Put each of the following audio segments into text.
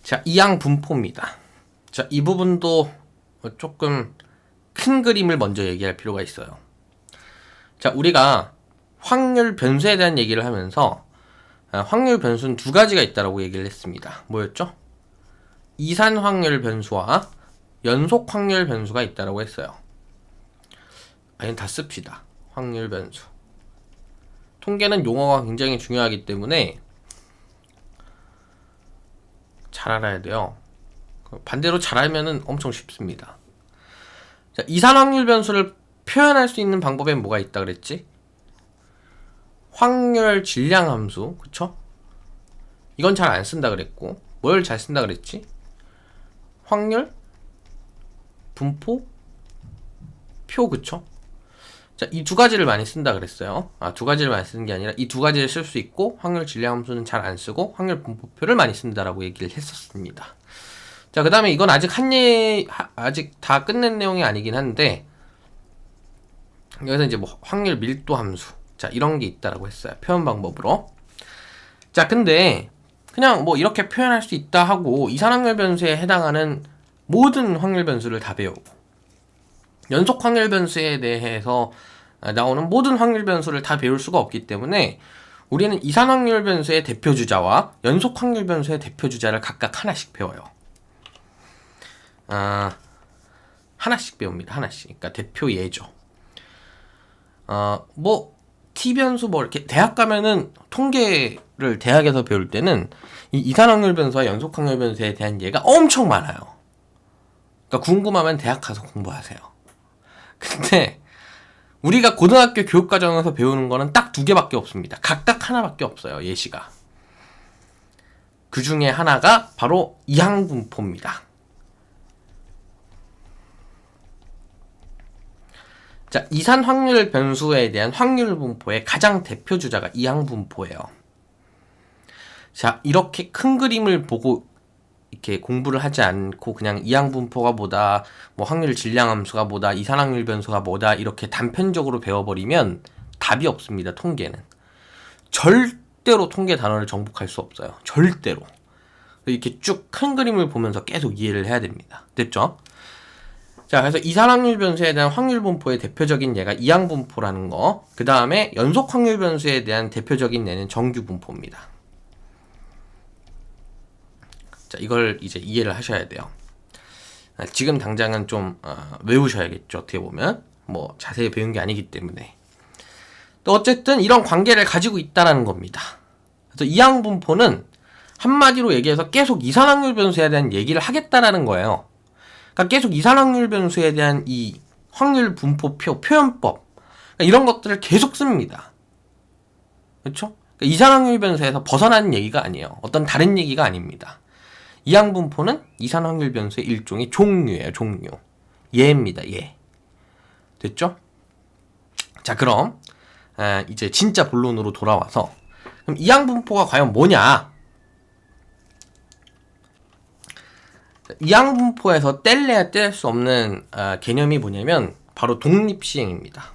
자, 이항 분포입니다. 자, 이 부분도 조금 큰 그림을 먼저 얘기할 필요가 있어요. 자, 우리가 확률 변수에 대한 얘기를 하면서 확률 변수는 두 가지가 있다라고 얘기를 했습니다. 뭐였죠? 이산 확률 변수와 연속 확률 변수가 있다라고 했어요. 아니, 다 씁시다. 확률 변수. 통계는 용어가 굉장히 중요하기 때문에 잘 알아야 돼요. 반대로 잘 알면은 엄청 쉽습니다. 자, 이산 확률 변수를 표현할 수 있는 방법엔 뭐가 있다 그랬지? 확률 질량 함수, 그쵸? 이건 잘 안 쓴다 그랬고, 뭘 잘 쓴다 그랬지? 확률 분포 표, 그쵸? 자, 이 두 가지를 많이 쓴다 그랬어요. 두 가지를 많이 쓰는 게 아니라 이 두 가지를 쓸 수 있고, 확률 질량 함수는 잘 안 쓰고 확률 분포표를 많이 쓴다라고 얘기를 했었습니다. 자, 그 다음에 이건 아직 아직 다 끝낸 내용이 아니긴 한데, 여기서 이제 뭐 확률 밀도 함수, 자, 이런 게 있다라고 했어요. 표현 방법으로. 자, 근데 그냥 뭐 이렇게 표현할 수 있다 하고 이산 확률 변수에 해당하는 모든 확률 변수를 다 배우고 연속 확률 변수에 대해서 나오는 모든 확률 변수를 다 배울 수가 없기 때문에 우리는 이산 확률 변수의 대표 주자와 연속 확률 변수의 대표 주자를 각각 하나씩 배워요. 하나씩 배웁니다. 하나씩. 그러니까 대표 예죠. 뭐 T 변수 뭐 이렇게 대학 가면은 통계를 대학에서 배울 때는 이 이산 확률 변수와 연속 확률 변수에 대한 예가 엄청 많아요. 그러니까 궁금하면 대학 가서 공부하세요. 근데 우리가 고등학교 교육과정에서 배우는 거는 딱 두 개밖에 없습니다. 각각 하나밖에 없어요. 예시가. 그 중에 하나가 바로 이항 분포입니다. 자, 이산 확률 변수에 대한 확률 분포의 가장 대표 주자가 이항 분포예요. 자, 이렇게 큰 그림을 보고 이렇게 공부를 하지 않고 그냥 이항 분포가 뭐다, 뭐 확률 질량 함수가 뭐다, 이산 확률 변수가 뭐다 이렇게 단편적으로 배워버리면 답이 없습니다. 통계는 절대로 통계 단어를 정복할 수 없어요. 절대로. 이렇게 쭉 큰 그림을 보면서 계속 이해를 해야 됩니다. 됐죠? 자, 그래서 이산 확률 변수에 대한 확률 분포의 대표적인 예가 이항 분포라는 거, 그 다음에 연속 확률 변수에 대한 대표적인 예는 정규 분포입니다. 자, 이걸 이제 이해를 하셔야 돼요. 지금 당장은 좀 외우셔야겠죠. 어떻게 보면 뭐 자세히 배운 게 아니기 때문에. 또 어쨌든 이런 관계를 가지고 있다라는 겁니다. 그래서 이항 분포는 한마디로 얘기해서 계속 이산 확률 변수에 대한 얘기를 하겠다라는 거예요. 그러니까 계속 이산 확률 변수에 대한 이 확률 분포표 표현법, 그러니까 이런 것들을 계속 씁니다. 그렇죠? 그러니까 이산 확률 변수에서 벗어나는 얘기가 아니에요. 어떤 다른 얘기가 아닙니다. 이항 분포는 이산 확률 변수의 일종의 종류예요. 종류. 예입니다. 예. 됐죠? 자, 그럼 이제 진짜 본론으로 돌아와서 그럼 이항 분포가 과연 뭐냐? 이항 분포에서 뗄래야 뗄 수 없는 개념이 뭐냐면 바로 독립시행입니다.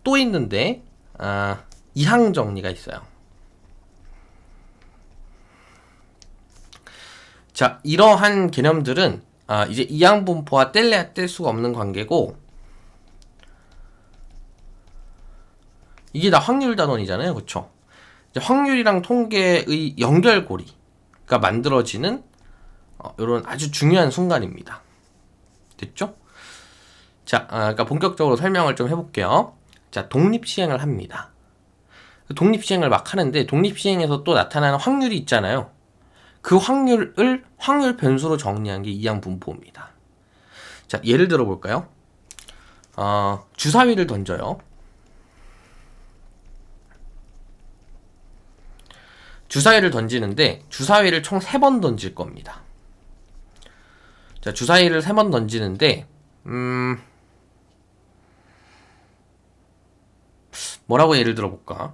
또 있는데 이항 정리가 있어요. 자, 이러한 개념들은 이제 이항 분포와 뗄래야 뗄 수가 없는 관계고, 이게 다 확률 단원이잖아요. 그쵸? 이제 확률이랑 통계의 연결고리가 만들어지는 이런 아주 중요한 순간입니다. 됐죠? 자, 그러니까 본격적으로 설명을 좀 해볼게요. 자, 독립시행을 합니다. 독립시행을 막 하는데 독립시행에서 또 나타나는 확률이 있잖아요. 그 확률을 확률 변수로 정리한 게 이항 분포입니다. 자, 예를 들어 볼까요? 주사위를 던져요. 주사위를 던지는데 주사위를 총 3번 던질 겁니다. 자, 주사위를 3번 던지는데 뭐라고 예를 들어 볼까?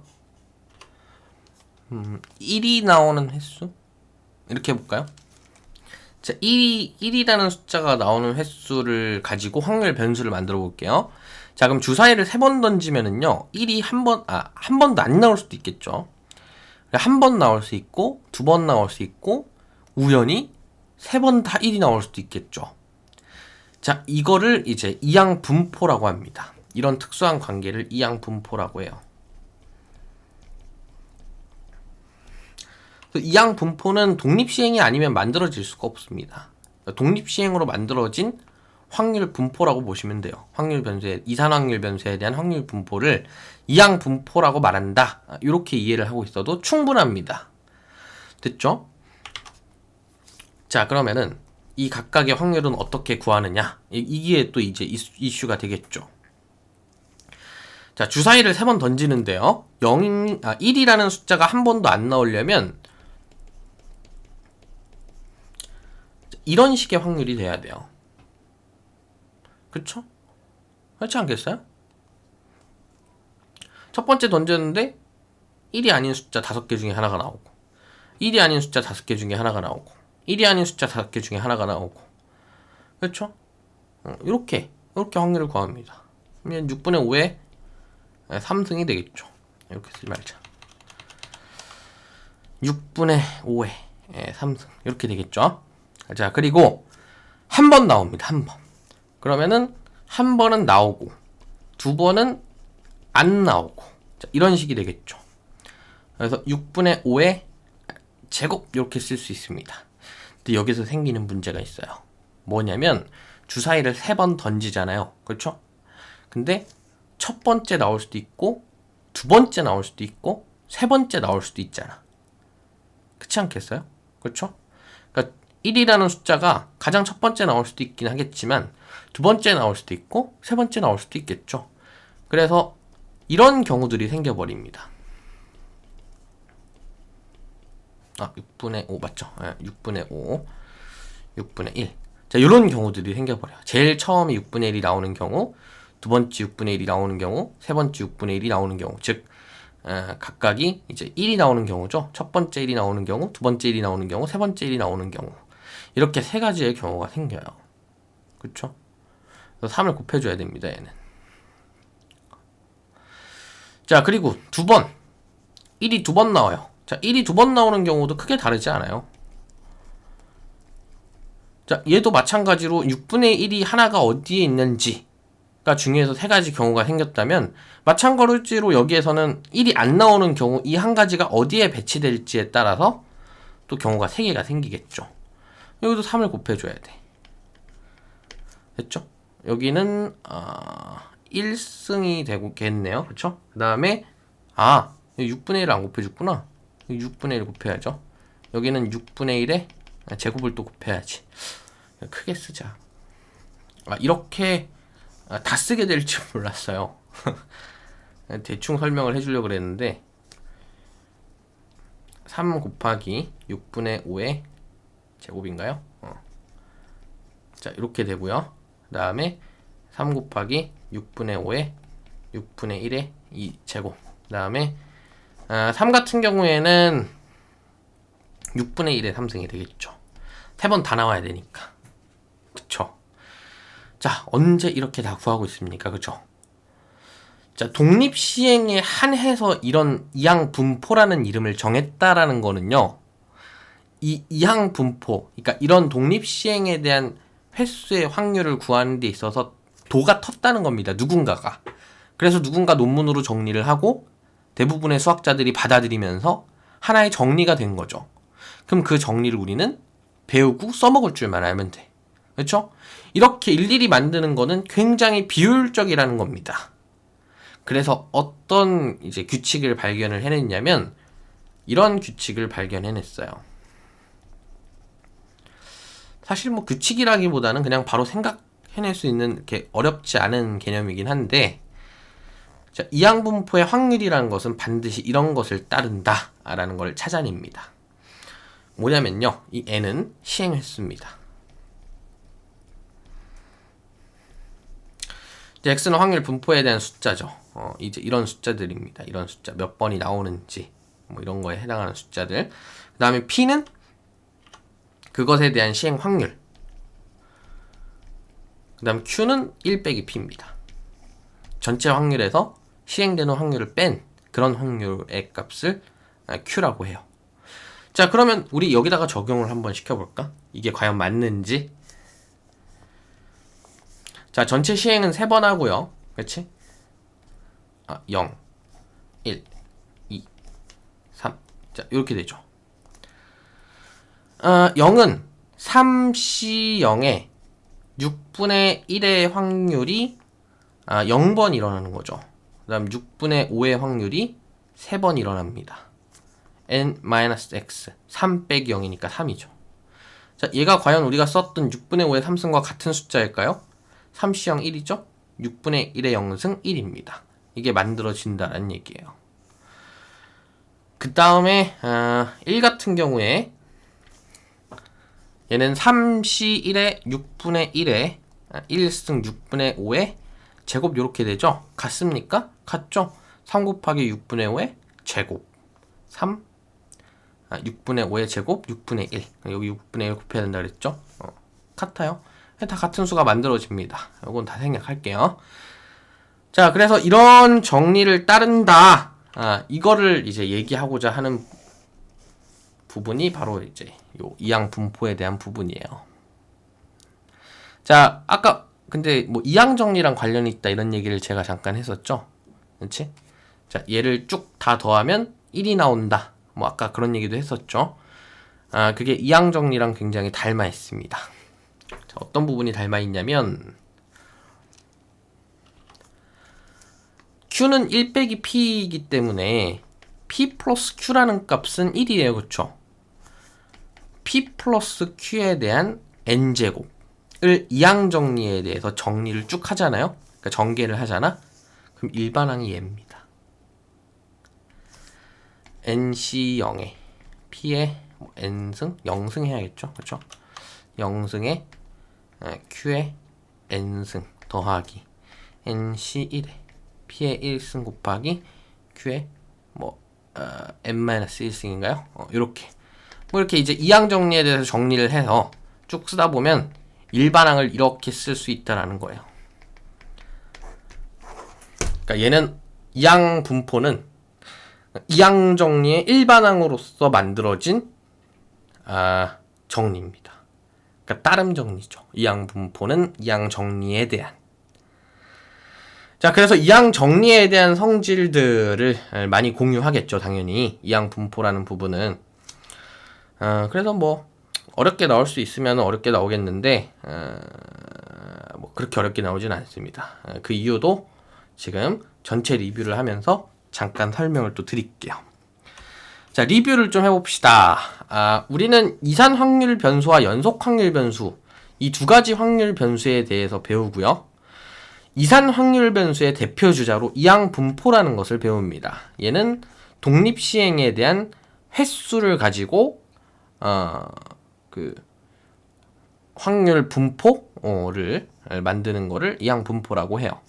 1이 나오는 횟수? 이렇게 해볼까요? 자, 1이라는 숫자가 나오는 횟수를 가지고 확률 변수를 만들어 볼게요. 자, 그럼 주사위를 3번 던지면은요, 1이 한 번도 안 나올 수도 있겠죠. 한 번 나올 수 있고, 두 번 나올 수 있고, 우연히 세 번 다 1이 나올 수도 있겠죠. 자, 이거를 이제 이항분포라고 합니다. 이런 특수한 관계를 이항분포라고 해요. 이항분포는 독립시행이 아니면 만들어질 수가 없습니다. 독립시행으로 만들어진 확률 분포라고 보시면 돼요. 확률 변수에, 이산 확률 변수에 대한 확률 분포를 이항분포라고 말한다. 이렇게 이해를 하고 있어도 충분합니다. 됐죠? 자, 그러면은 이 각각의 확률은 어떻게 구하느냐? 이게 또 이제 이슈가 되겠죠. 자, 주사위를 3번 던지는데요. 1이라는 숫자가 한 번도 안 나오려면 이런 식의 확률이 돼야 돼요. 그쵸? 그렇지 않겠어요? 첫 번째 던졌는데 1이 아닌 숫자 5개 중에 하나가 나오고, 1이 아닌 숫자 5개 중에 하나가 나오고, 1이 아닌 숫자 5개 중에 하나가 나오고. 그렇죠? 이렇게 확률을 구합니다. 그러면 6분의 5에 3승이 되겠죠. 이렇게 쓰지 말자. 6분의 5에 3승 이렇게 되겠죠. 자, 그리고 한 번 나옵니다. 한 번. 그러면은 한 번은 나오고 두 번은 안 나오고, 자, 이런 식이 되겠죠. 그래서 6분의 5의 제곱 이렇게 쓸 수 있습니다. 근데 여기서 생기는 문제가 있어요. 뭐냐면 주사위를 3번 던지잖아요. 그렇죠? 근데 첫 번째 나올 수도 있고, 두 번째 나올 수도 있고, 세 번째 나올 수도 있잖아. 그렇지 않겠어요? 그렇죠? 그러니까 1이라는 숫자가 가장 첫 번째 나올 수도 있긴 하겠지만, 두 번째 나올 수도 있고, 세 번째 나올 수도 있겠죠. 그래서 이런 경우들이 생겨버립니다. 6분의 5 맞죠? 6분의 5, 6분의 1. 자, 이런 경우들이 생겨버려요. 제일 처음에 6분의 1이 나오는 경우, 두 번째 6분의 1이 나오는 경우, 세 번째 6분의 1이 나오는 경우, 즉 각각이 이제 1이 나오는 경우죠. 첫 번째 1이 나오는 경우, 두 번째 1이 나오는 경우, 세 번째 1이 나오는 경우, 이렇게 세 가지의 경우가 생겨요. 그렇죠? 그래서 3을 곱해줘야 됩니다. 얘는. 자, 그리고 1이 2번 나와요. 자, 1이 2번 나오는 경우도 크게 다르지 않아요. 자, 얘도 마찬가지로 6분의 1이 하나가 어디에 있는지가 중요해서 세 가지 경우가 생겼다면, 마찬가지로 여기에서는 1이 안 나오는 경우, 이 한 가지가 어디에 배치될지에 따라서 또 경우가 3개가 생기겠죠. 여기도 3을 곱해줘야 돼. 됐죠? 여기는 1승이 되겠네요. 그쵸? 그 다음에 6분의 1을 안 곱해줬구나. 6분의 1 곱해야죠. 여기는 6분의 1에 제곱을 또 곱해야지. 크게 쓰자. 이렇게 다 쓰게 될 줄 몰랐어요. 대충 설명을 해주려고 그랬는데, 3 곱하기 6분의 5의 제곱인가요? 자, 이렇게 되고요. 그 다음에 3 곱하기 6분의 5의 6분의 1의 2제곱. 그 다음에 3 같은 경우에는 6분의 1의 3승이 되겠죠. 3번 다 나와야 되니까. 그쵸? 자, 언제 이렇게 다 구하고 있습니까? 그쵸? 자, 독립시행에 한해서 이런 이항분포라는 이름을 정했다라는 거는요, 이 이항분포, 그러니까 이런 독립시행에 대한 횟수의 확률을 구하는 데 있어서 도가 텄다는 겁니다. 누군가가. 그래서 누군가 논문으로 정리를 하고 대부분의 수학자들이 받아들이면서 하나의 정리가 된 거죠. 그럼 그 정리를 우리는 배우고 써먹을 줄만 알면 돼. 그렇죠? 이렇게 일일이 만드는 거는 굉장히 비효율적이라는 겁니다. 그래서 어떤 이제 규칙을 발견을 해냈냐면, 이런 규칙을 발견해냈어요. 사실 뭐 규칙이라기보다는 그냥 바로 생각해낼 수 있는 이렇게 어렵지 않은 개념이긴 한데, 자, 이항분포의 확률이라는 것은 반드시 이런 것을 따른다 라는 걸 찾아냅니다. 뭐냐면요, 이 n은 시행횟수입니다. x는 확률 분포에 대한 숫자죠. 이제 이런 숫자들입니다. 이런 숫자 몇 번이 나오는지 뭐 이런 거에 해당하는 숫자들. 그 다음에 p는 그것에 대한 시행 확률. 그 다음 q는 1 빼기 p입니다. 전체 확률에서 시행되는 확률을 뺀 그런 확률의 값을 Q라고 해요. 자, 그러면 우리 여기다가 적용을 한번 시켜볼까? 이게 과연 맞는지. 자, 전체 시행은 3번 하고요. 그치? 0, 1, 2, 3. 자, 이렇게 되죠. 0은 3C0에 6분의 1의 확률이 0번 일어나는 거죠. 그 다음 6분의 5의 확률이 3번 일어납니다. n-x 3 빼기 0이니까 3이죠. 자, 얘가 과연 우리가 썼던 6분의 5의 3승과 같은 숫자일까요? 3C0 1이죠? 6분의 1의 0승 1입니다. 이게 만들어진다는 얘기예요. 그 다음에 1 같은 경우에 얘는 3C1의 6분의 1의 1승 6분의 5의 제곱 이렇게 되죠? 같습니까? 같죠? 3 곱하기 6분의 5의 제곱 3 6분의 5의 제곱 6분의 1 여기 6분의 1 곱해야 된다 그랬죠? 같아요. 다 같은 수가 만들어집니다. 이건 다 생략할게요. 자, 그래서 이런 정리를 따른다. 이거를 이제 얘기하고자 하는 부분이 바로 이제 요 이항 분포에 대한 부분이에요. 자, 아까 근데 뭐 이항 정리랑 관련이 있다 이런 얘기를 제가 잠깐 했었죠. 그렇지? 자, 얘를 쭉 다 더하면 1이 나온다. 뭐 아까 그런 얘기도 했었죠. 그게 이항 정리랑 굉장히 닮아 있습니다. 자, 어떤 부분이 닮아 있냐면 Q는 1 빼기 P이기 때문에 P 플러스 Q라는 값은 1이에요. 그쵸? P 플러스 Q에 대한 N제곱을 이항 정리에 대해서 정리를 쭉 하잖아요. 그러니까 전개를 하잖아. 그럼 일반항이 얘입니다. NC0에 P에 N승? 0승 해야겠죠? 그쵸? 0승에 Q에 N승 더하기 NC1에 P의 1승 곱하기 Q의 n-1승인가요? 이렇게 뭐 이렇게 이제 이항 정리에 대해서 정리를 해서 쭉 쓰다 보면 일반항을 이렇게 쓸 수 있다라는 거예요. 그러니까 얘는 이항 분포는 이항 정리의 일반항으로서 만들어진 정리입니다. 그러니까 따름 정리죠. 이항 분포는 이항 정리에 대한. 자, 그래서 이항 정리에 대한 성질들을 많이 공유하겠죠. 당연히 이항 분포라는 부분은. 그래서 뭐 어렵게 나올 수 있으면 어렵게 나오겠는데 뭐 그렇게 어렵게 나오진 않습니다. 그 이유도 지금 전체 리뷰를 하면서 잠깐 설명을 또 드릴게요. 자, 리뷰를 좀 해봅시다. 우리는 이산 확률 변수와 연속 확률 변수 이 두 가지 확률 변수에 대해서 배우고요. 이산 확률 변수의 대표 주자로 이항 분포라는 것을 배웁니다. 얘는 독립 시행에 대한 횟수를 가지고 그 확률 분포를 만드는 거를 이항 분포라고 해요.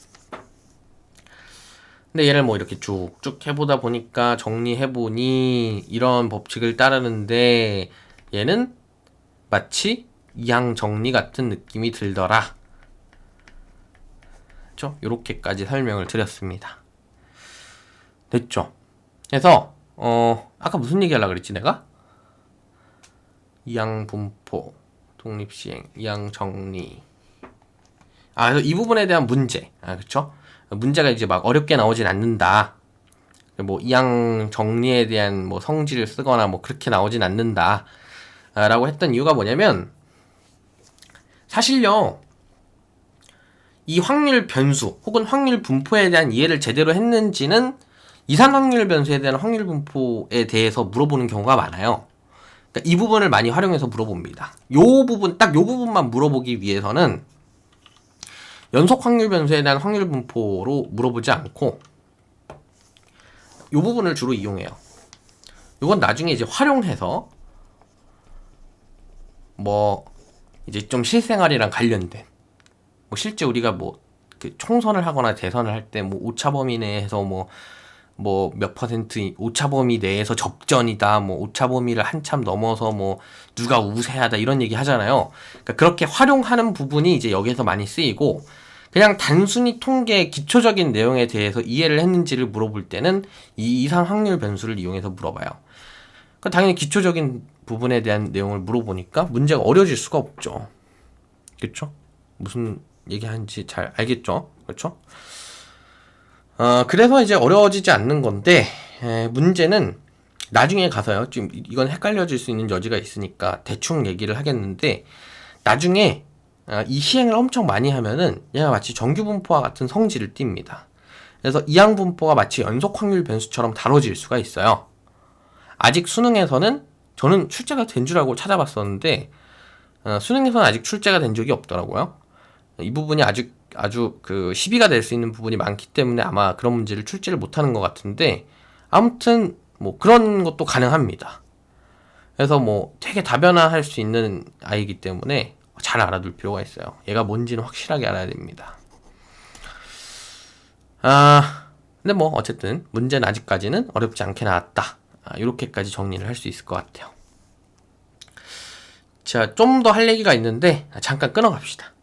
근데 얘를 뭐 이렇게 쭉쭉 해보다 보니까 정리해보니 이런 법칙을 따르는데 얘는 마치 이항 정리 같은 느낌이 들더라. 그렇죠? 이렇게까지 설명을 드렸습니다. 됐죠? 그래서 아까 무슨 얘기 하려고 그랬지 내가? 이항 분포, 독립시행, 이항 정리. 그래서 이 부분에 대한 문제. 그쵸? 문제가 이제 막 어렵게 나오진 않는다. 뭐 이항 정리에 대한 뭐 성질을 쓰거나 뭐 그렇게 나오진 않는다. 라고 했던 이유가 뭐냐면 사실요. 이 확률 변수 혹은 확률 분포에 대한 이해를 제대로 했는지는 이산 확률 변수에 대한 확률 분포에 대해서 물어보는 경우가 많아요. 그러니까 이 부분을 많이 활용해서 물어봅니다. 요 부분, 딱 요 부분만 물어보기 위해서는 연속 확률 변수에 대한 확률 분포로 물어보지 않고 요 부분을 주로 이용해요. 요건 나중에 이제 활용해서 뭐 이제 좀 실생활이랑 관련된 뭐 실제 우리가 뭐 그 총선을 하거나 대선을 할 때 뭐 오차 범위 내에서 뭐 몇 퍼센트 오차 범위 내에서 접전이다, 뭐 오차 범위를 한참 넘어서 뭐 누가 우세하다 이런 얘기 하잖아요. 그러니까 그렇게 활용하는 부분이 이제 여기에서 많이 쓰이고 그냥 단순히 통계 기초적인 내용에 대해서 이해를 했는지를 물어볼 때는 이 이산 확률 변수를 이용해서 물어봐요. 당연히 기초적인 부분에 대한 내용을 물어보니까 문제가 어려워질 수가 없죠. 그쵸? 무슨 얘기하는지 잘 알겠죠? 그렇죠? 그래서 이제 어려워지지 않는 건데, 문제는 나중에 가서요. 지금 이건 헷갈려질 수 있는 여지가 있으니까 대충 얘기를 하겠는데, 나중에 이 시행을 엄청 많이 하면은 얘가 마치 정규분포와 같은 성질을 띱니다. 그래서 이항분포가 마치 연속확률 변수처럼 다뤄질 수가 있어요. 아직 수능에서는 저는 출제가 된 줄 알고 찾아봤었는데 수능에서는 아직 출제가 된 적이 없더라고요. 이 부분이 아주 그 시비가 될 수 있는 부분이 많기 때문에 아마 그런 문제를 출제를 못하는 것 같은데, 아무튼 뭐 그런 것도 가능합니다. 그래서 뭐 되게 다변화할 수 있는 아이기 때문에 잘 알아둘 필요가 있어요. 얘가 뭔지는 확실하게 알아야 됩니다. 근데 뭐 어쨌든 문제는 아직까지는 어렵지 않게 나왔다. 이렇게까지 정리를 할 수 있을 것 같아요. 자, 좀 더 할 얘기가 있는데 잠깐 끊어갑시다.